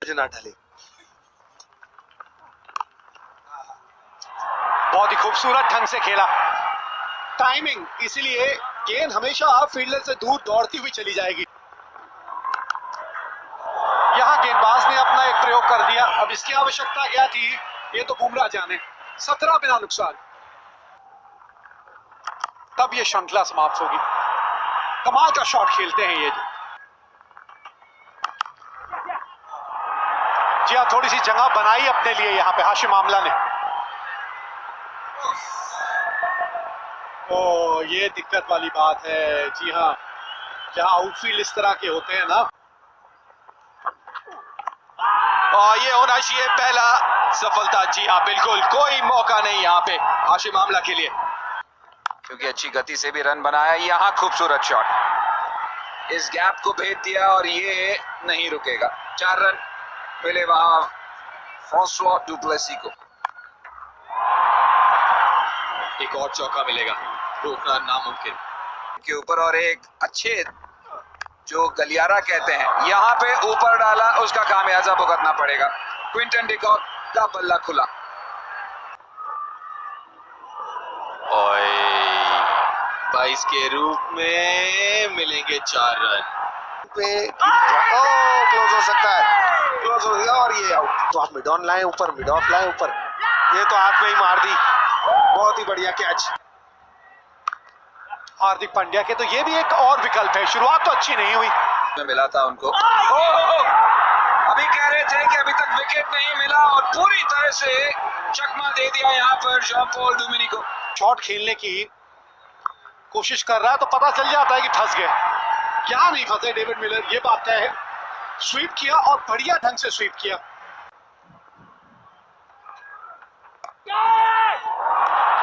मुझे ना ढले। बहुत ही खूबसूरत ढंग से खेला, टाइमिंग, इसीलिए गेंद हमेशा फील्डर से दूर दौड़ती हुई चली जाएगी। यहां गेंदबाज ने अपना एक प्रयोग कर दिया, अब इसकी आवश्यकता क्या थी ये तो बुमराह जाने। 17 बिना नुकसान, तब ये श्रृंखला समाप्त होगी। कमाल का शॉट खेलते हैं ये। जी हाँ, थोड़ी सी जगह बनाई अपने लिए यहाँ पे हाशिम आमला ने। ओ, ये दिक्कत वाली बात है। जी हाँ, जहाँ आउटफील्ड इस तरह के होते हैं ना। और ये होना चाहिए पहला सफलता। जी हाँ, बिल्कुल कोई मौका नहीं यहाँ पे हाशिम आमला के लिए, क्योंकि अच्छी गति से भी रन बनाया। यहाँ खूबसूरत शॉट, इस गैप को भेद दिया और ये नहीं रुकेगा। 4 रन मिले वहां फ्रांसुआ डुप्लेसी को। एक और चौका मिलेगा, रोकना नामुमकिन के ऊपर। और एक अच्छे जो गलियारा कहते हैं यहाँ पे ऊपर डाला, उसका खामियाजा भुगतना पड़ेगा। क्विंटन डिकॉक का बल्ला खुला। ओए 22 के रूप में मिलेंगे 4 रन पे क्लोज हो सकता है, क्लोज हो गया और ये आउट। तो आप मिड ऑन लाए ऊपर, मिड ऑफ लाए ऊपर, ये तो हाथ में ही मार दी। बहुत ही बढ़िया कैच हार्दिक पांड्या के। तो ये भी एक और विकल्प है, शुरुआत तो अच्छी नहीं हुई। मिला था उनको। अभी कह रहे थे कि अभी तक विकेट नहीं मिला और पूरी तरह से चकमा दे दिया यहाँ पर जॉन पॉल डुमिनी को। शॉट खेलने की कोशिश कर रहा है तो पता चल जाता है कि फंस गए। क्या नहीं फंसे डेविड मिलर, ये बात है। स्वीप किया और बढ़िया ढंग से स्वीप किया।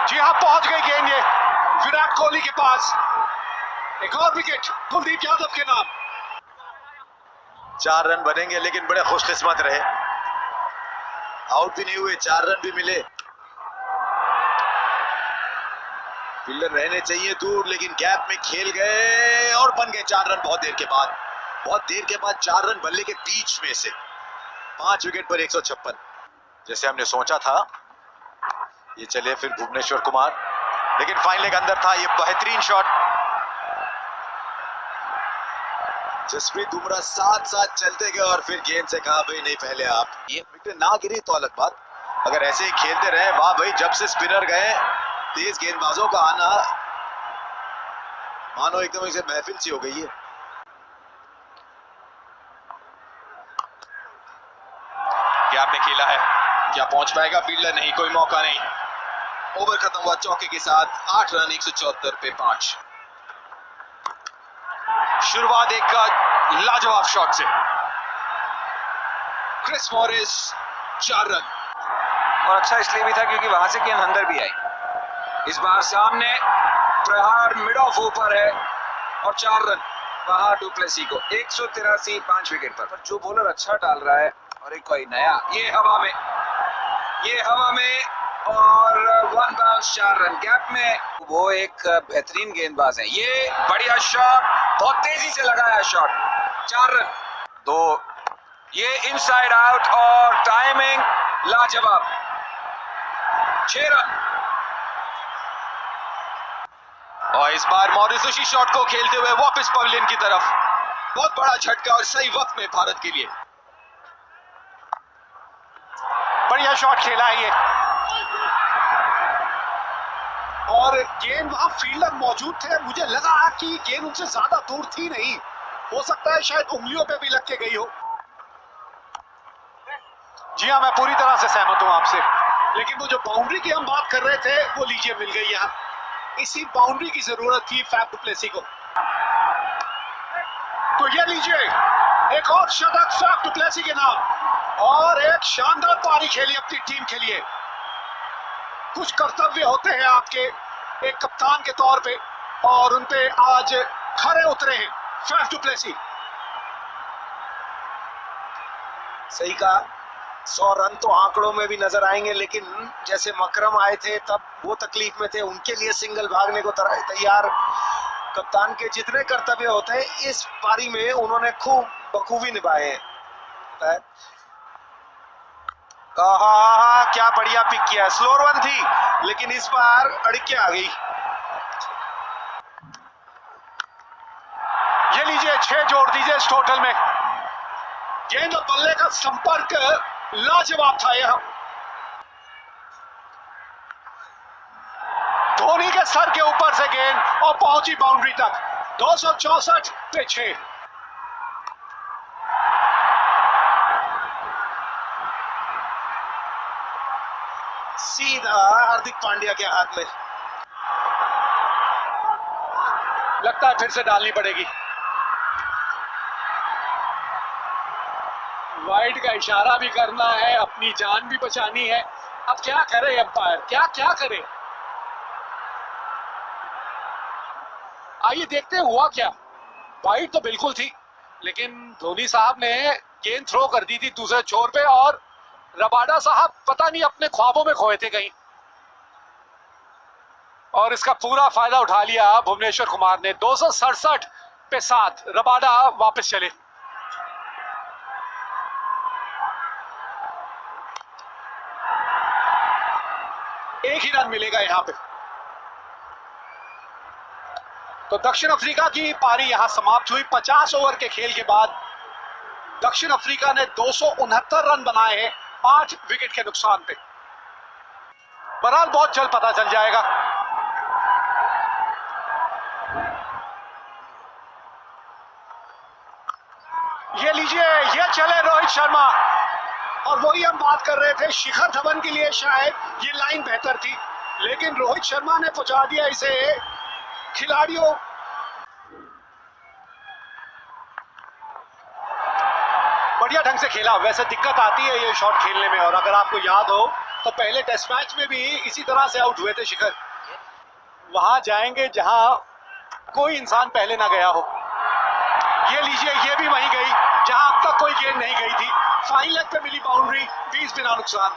जी हाँ, पहुंच गई गेंद ये विराट कोहली के पास। एक और विकेट कुलदीप यादव के नाम। 4 रन बनेंगे, लेकिन बड़े खुशकिस्मत रहे, आउट भी नहीं हुए, 4 रन भी मिले। फील्डर रहने चाहिए दूर, लेकिन गैप में खेल गए और बन गए 4 रन। बहुत देर के बाद 4 रन बल्ले के बीच में से 5 विकेट पर 156। जैसे हमने सोचा था ये चले फिर भुवनेश्वर कुमार, लेकिन फाइनल के अंदर था। ये बेहतरीन शॉट, जसप्रीत बुमराह साथ साथ चलते गए और फिर गेंद से कहा भाई नहीं पहले आप। ये विकेट ना गिरी तो अलग बात, अगर ऐसे ही खेलते रहे। वाह भाई, जब से स्पिनर गए तेज गेंदबाजों का आना मानो एकदम इसे महफिल सी हो गई है। गैप में खेला है, क्या पहुंच पाएगा फील्डर? नहीं, कोई मौका नहीं। ओवर खत्म हुआ चौके के साथ। 8 रन 174 पे 5। शुरुआत एक लाजवाब शॉट से, क्रिस मॉरिस 4 रन। और अच्छा इसलिए भी था क्योंकि वहां से गेंद अंदर भी आई। इस बार सामने प्रहार मिड ऑफ ऊपर है और 4 रन वहां डुप्लेसी को। 183 5 विकेट पर जो बॉलर अच्छा डाल रहा है। और एक कोई नया, ये हवा में और 1 बाउंस 4 रन। गैप में वो एक बेहतरीन गेंदबाज है। ये बढ़िया शॉट, बहुत तेजी से लगाया शॉट। 4 रन 2। ये इनसाइड आउट और टाइमिंग लाजवाब। 6 रन। और इस बार मॉरिस उसी शॉट को खेलते हुए वापस पवेलियन की तरफ। बहुत बड़ा झटका और सही वक्त में भारत के लिए। बढ़िया शॉट खेला है ये, और गेंद वहां फील्डर मौजूद थे। मुझे लगा कि गेंद उनसे ज्यादा दूर थी नहीं, हो सकता है शायद उंगलियों पे भी लग के गई हो। जी हाँ, मैं पूरी तरह से सहमत हूं आपसे, लेकिन वो जो बाउंड्री की हम बात कर रहे थे वो लीजिए मिल गई। यहाँ इसी बाउंड्री की जरूरत थी फैफ डु प्लेसी को। तो ये लीजिए एक और शतक फैफ डु प्लेसी के नाम, और एक शानदार पारी खेली अपनी टीम के लिए। कुछ कर्तव्य होते हैं आपके एक कप्तान के तौर पे, और उनपे आज खरे उतरे हैं फैफ डु प्लेसी। सही कहा, 100 रन तो आंकड़ों में भी नजर आएंगे, लेकिन जैसे मकरम आए थे तब वो तकलीफ में थे, उनके लिए सिंगल भागने को तैयार कप्तान के जितने कर्तव्य होते हैं इस पारी में उन्होंने खूब बखूबी निभाए हैं। क्या बढ़िया पिक किया, स्लोअर वन थी लेकिन इस बार अड़क के आ गई। ये लीजिए 6 जोड़ दीजिए इस टोटल में। गेंद और बल्ले का संपर्क लाजवाब था यह। धोनी के सर के ऊपर से गेंद और पहुंची बाउंड्री तक। 264 पे 6। सीधा हार्दिक पांड्या के हाथ में। लगता है फिर से डालनी पड़ेगी। वाइड का इशारा भी करना है, अपनी जान भी बचानी है। अब क्या करे अंपायर, क्या क्या करे। आइए देखते हैं हुआ क्या। वाइड तो बिल्कुल थी लेकिन धोनी साहब ने गेंद थ्रो कर दी थी दूसरे छोर पे और रबाडा साहब पता नहीं अपने ख्वाबों में खोए थे कहीं, और इसका पूरा फायदा उठा लिया भुवनेश्वर कुमार ने। 267 पे 7 रबाडा वापस चले। एक ही रन मिलेगा यहां पे। तो दक्षिण अफ्रीका की पारी यहां समाप्त हुई। 50 ओवर के खेल के बाद दक्षिण अफ्रीका ने 269 रन बनाए हैं 8 विकेट के नुकसान पे। बहरहाल बहुत जल्द पता चल जाएगा। ये लीजिए, ये चले रोहित शर्मा। और वही हम बात कर रहे थे, शिखर धवन के लिए शायद ये लाइन बेहतर थी लेकिन रोहित शर्मा ने पहुंचा दिया इसे खिलाड़ियों। बढ़िया ढंग से खेला। वैसे दिक्कत आती है ये शॉट खेलने में, और अगर आपको याद हो तो पहले टेस्ट मैच में भी इसी तरह से आउट हुए थे शिखर। वहां जाएंगे जहां कोई इंसान पहले ना गया हो। ये लीजिए, ये भी वहीं गई जहां अब तक कोई गेंद नहीं गई थी। फाइन लेग पे मिली बाउंड्री, 20 बिना नुकसान।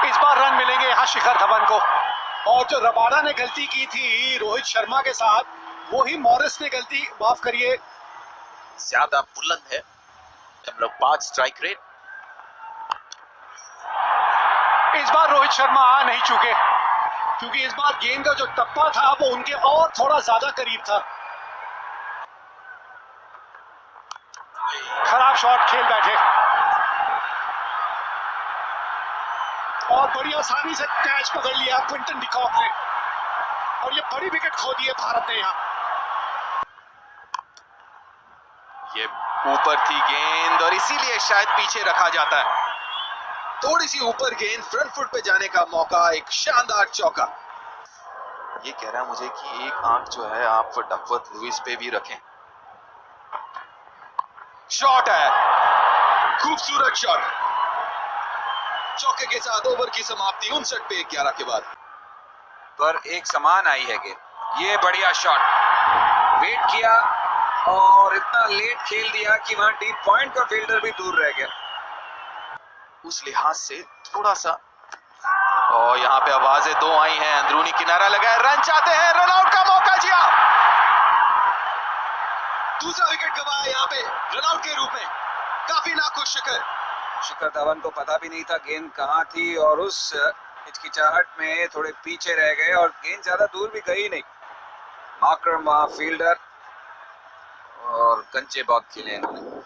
इस बार रन मिलेंगे यहां शिखर धवन को। और जो रबाडा ने गलती की थी रोहित शर्मा के साथ, वही मॉरिस ने गलती, माफ करिए, ज्यादा बुलंद है। हम लोग 5 स्ट्राइक रेट। इस बार रोहित शर्मा नहीं चूके क्योंकि इस बार गेंद का जो टप्पा था वो उनके और थोड़ा ज्यादा करीब था। खराब शॉट खेल बैठे और बड़ी आसानी से कैच पकड़ लिया क्विंटन डिकॉक ने, और ये बड़ी विकेट खो दी है भारत ने यहां। ये ऊपर थी गेंद और इसीलिए शायद पीछे रखा जाता है। थोड़ी सी ऊपर गेंद, फ्रंट फुट पे जाने का मौका, एक शानदार चौका। ये कह रहा है मुझे कि एक आंख जो है आप डकवर्थ लुइस पे भी रखें। शॉट है, खूबसूरत शॉट। चौके के साथ ओवर की समाप्ति 59 पे 11 के बाद। पर एक समान आई है गेंद। ये बढ़िया शॉट, वेट किया और इतना लेट खेल दिया कि वहां डीप पॉइंट का फील्डर भी दूर रह गया। उस लिहाज से थोड़ा सा, और यहाँ पे आवाजें 2 आई हैं। अंदरूनी किनारा लगाए, रन चाहते हैं, रन आउट का मौका। जी हाँ, दूसरा विकेट गवाया यहाँ पे रन आउट के रूप में। काफी नाखुश शिखर धवन को पता भी नहीं था गेंद कहाँ थी और उस हिचकिचाहट में थोड़े पीछे रह गए और गेंद ज्यादा दूर भी गई नहीं। मार्करम वहां फील्डर, और कंचे बहुत खेले इन्होंने।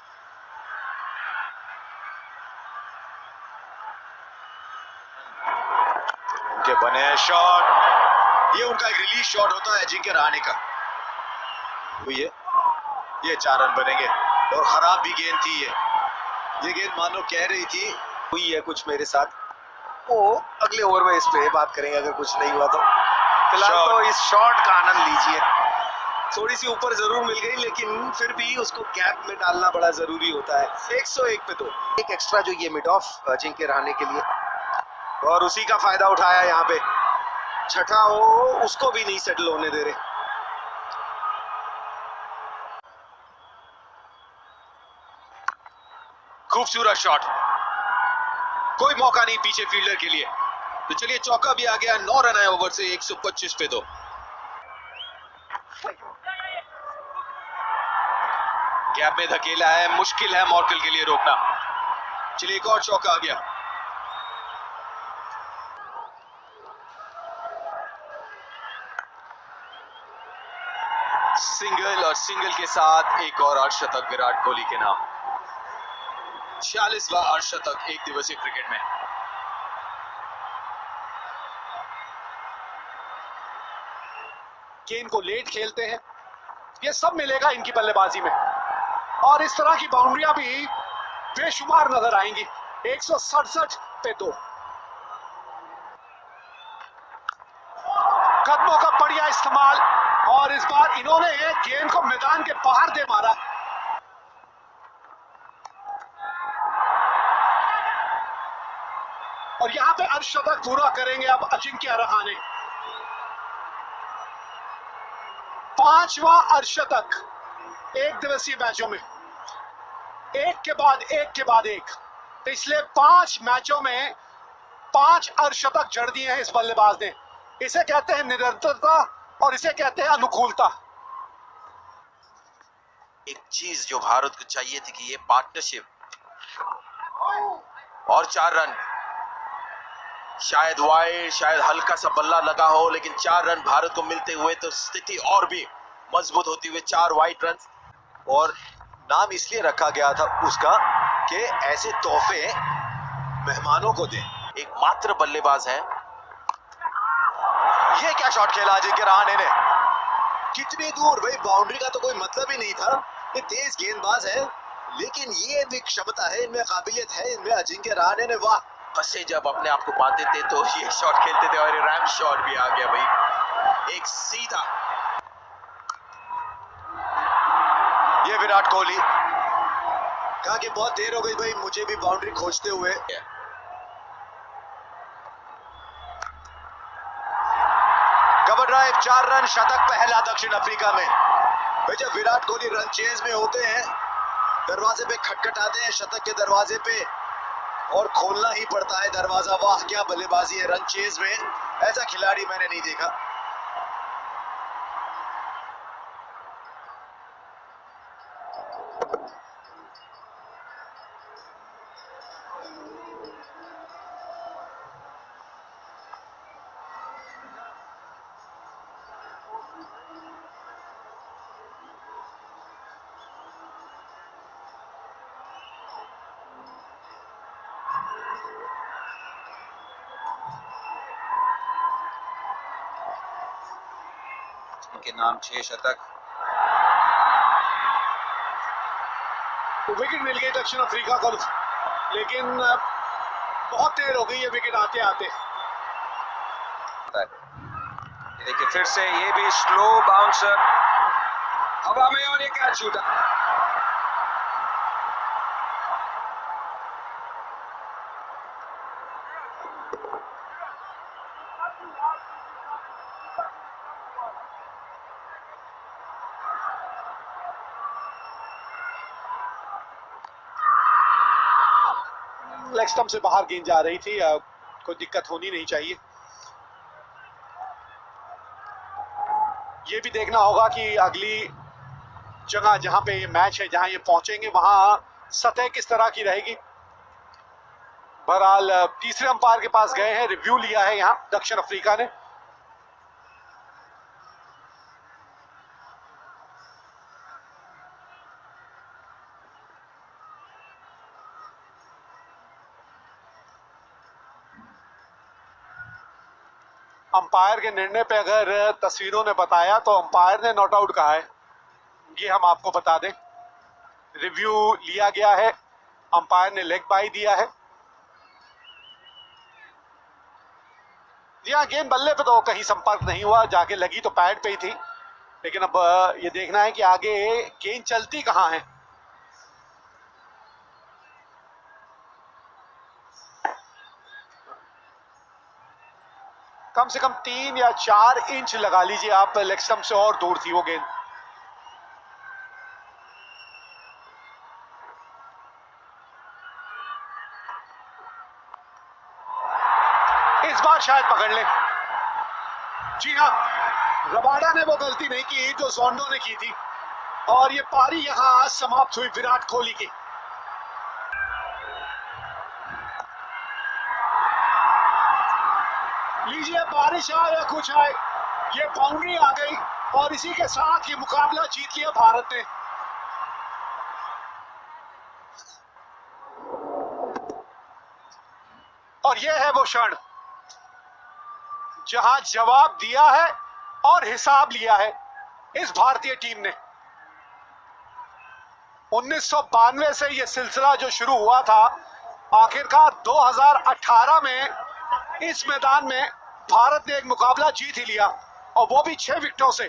के बने शॉट, ये उनका एक रिलीज शॉट होता है अजिंक्य रहाणे का। ये 4 रन बनेंगे और खराब भी गेंद थी ये गेंद मानो कह रही थी हुई है कुछ मेरे साथ। वो अगले ओवर में इस पे बात करेंगे अगर कुछ नहीं हुआ तो। फिलहाल तो इस शॉट का आनंद लीजिए। थोड़ी सी ऊपर जरूर मिल गई लेकिन फिर भी उसको गैप में डालना बड़ा जरूरी होता है। 101 पे तो एक एक्स्ट्रा जो ये मिड ऑफ अजिंक्य रहाणे के लिए, और उसी का फायदा उठाया यहाँ पे। छठा हो उसको भी नहीं सेटल होने दे रहे। खूबसूरत शॉट, कोई मौका नहीं पीछे फील्डर के लिए। तो चलिए चौका भी आ गया। 9 रन आए ओवर से 125 पे 2। गैप में धकेला है, मुश्किल है मॉर्कल के लिए रोकना। चलिए एक और चौका आ गया। सिंगल और सिंगल के साथ एक और अर्धशतक विराट कोहली के नाम। 46वां अर्धशतक एक दिवसीय क्रिकेट में। केन को लेट खेलते हैं, ये सब मिलेगा इनकी बल्लेबाजी में, और इस तरह की बाउंड्रियां भी बेशुमार नजर आएंगी। 167 पे 2। कदमों का बढ़िया इस्तेमाल, और इस बार इन्होंने गेंद को मैदान के बाहर दे मारा। और यहां पे अर्धशतक पूरा करेंगे अब अजिंक्य रहाणे। 5वां अर्धशतक एक दिवसीय मैचों में, एक के बाद एक के बाद एक। पिछले 5 मैचों में 5 अर्धशतक जड़ दिए हैं इस बल्लेबाज ने। इसे कहते हैं निरंतरता, और इसे कहते हैं अनुकूलता। एक चीज जो भारत को चाहिए थी कि ये पार्टनरशिप, और 4 रन, शायद वाइड, शायद हल्का सा बल्ला लगा हो, लेकिन 4 रन भारत को मिलते हुए तो स्थिति और भी मजबूत होती हुई 4 वाइड रन। और नाम इसलिए रखा गया था उसका कि ऐसे तोहफे मेहमानों को दे। एकमात्र बल्लेबाज है। ये क्या शॉट खेला अजिंक्य रहाणे ने, कितनी दूर भाई, बाउंड्री का तो कोई मतलब ही नहीं था। ये तेज गेंदबाज है, लेकिन ये भी क्षमता है इनमें, काबिलियत है इनमें। अजिंक्य रहाणे ने वाह, फंसे जब अपने आप को पाते थे तो ये शॉट खेलते थे, और रैम शॉट भी आ गया भाई, एक सीधा। ये विराट कोहली कहा कि बहुत देर हो गई भाई मुझे भी बाउंड्री खोजते हुए। कवर ड्राइव, 4 रन, शतक पहला दक्षिण अफ्रीका में। भाई जब विराट कोहली रन चेज में होते हैं, दरवाजे पे खटखटाते हैं, शतक के दरवाजे पे, और खोलना ही पड़ता है दरवाजा। वाह क्या बल्लेबाजी है रन चेज में, ऐसा खिलाड़ी मैंने नहीं देखा। के नाम 6 शतक। विकेट मिल गई दक्षिण अफ्रीका को, लेकिन बहुत देर हो गई है विकेट आते आते। देखिए फिर से ये भी स्लो बाउंसर हवा में, और ये कैच छूटा। लेग स्टंप से बाहर गेंद जा रही थी, कोई दिक्कत होनी नहीं चाहिए। ये भी देखना होगा कि अगली जगह जहां पे ये मैच है, जहां ये पहुंचेंगे, वहां सतह किस तरह की रहेगी। बहरहाल तीसरे अंपायर के पास गए हैं, रिव्यू लिया है यहां दक्षिण अफ्रीका ने। अंपायर के निर्णय पे अगर तस्वीरों ने बताया तो अंपायर ने नॉट आउट कहा है, ये हम आपको बता दें। रिव्यू लिया गया है, अंपायर ने लेग बाई दिया है। यहाँ गेंद बल्ले पे तो कहीं संपर्क नहीं हुआ, जाके लगी तो पैड पे ही थी, लेकिन अब ये देखना है कि आगे गेंद चलती कहाँ है। कम से कम 3 या 4 इंच लगा लीजिए आप, लेग स्टंप से और दूर थी वो गेंद। इस बार शायद पकड़ ले। जी हाँ, रबाडा ने वो गलती नहीं की जो जोंडो ने की थी, और ये पारी यहां समाप्त हुई विराट कोहली की। लीजिए, बारिश आए या कुछ आए, ये बाउंड्री आ गई और इसी के साथ ये मुकाबला जीत लिया भारत ने। और ये है वो क्षण जहां जवाब दिया है और हिसाब लिया है इस भारतीय टीम ने। 1992 से ये सिलसिला जो शुरू हुआ था, आखिरकार 2018 में इस मैदान में भारत ने एक मुकाबला जीत ही लिया, और वो भी 6 विकेटों से।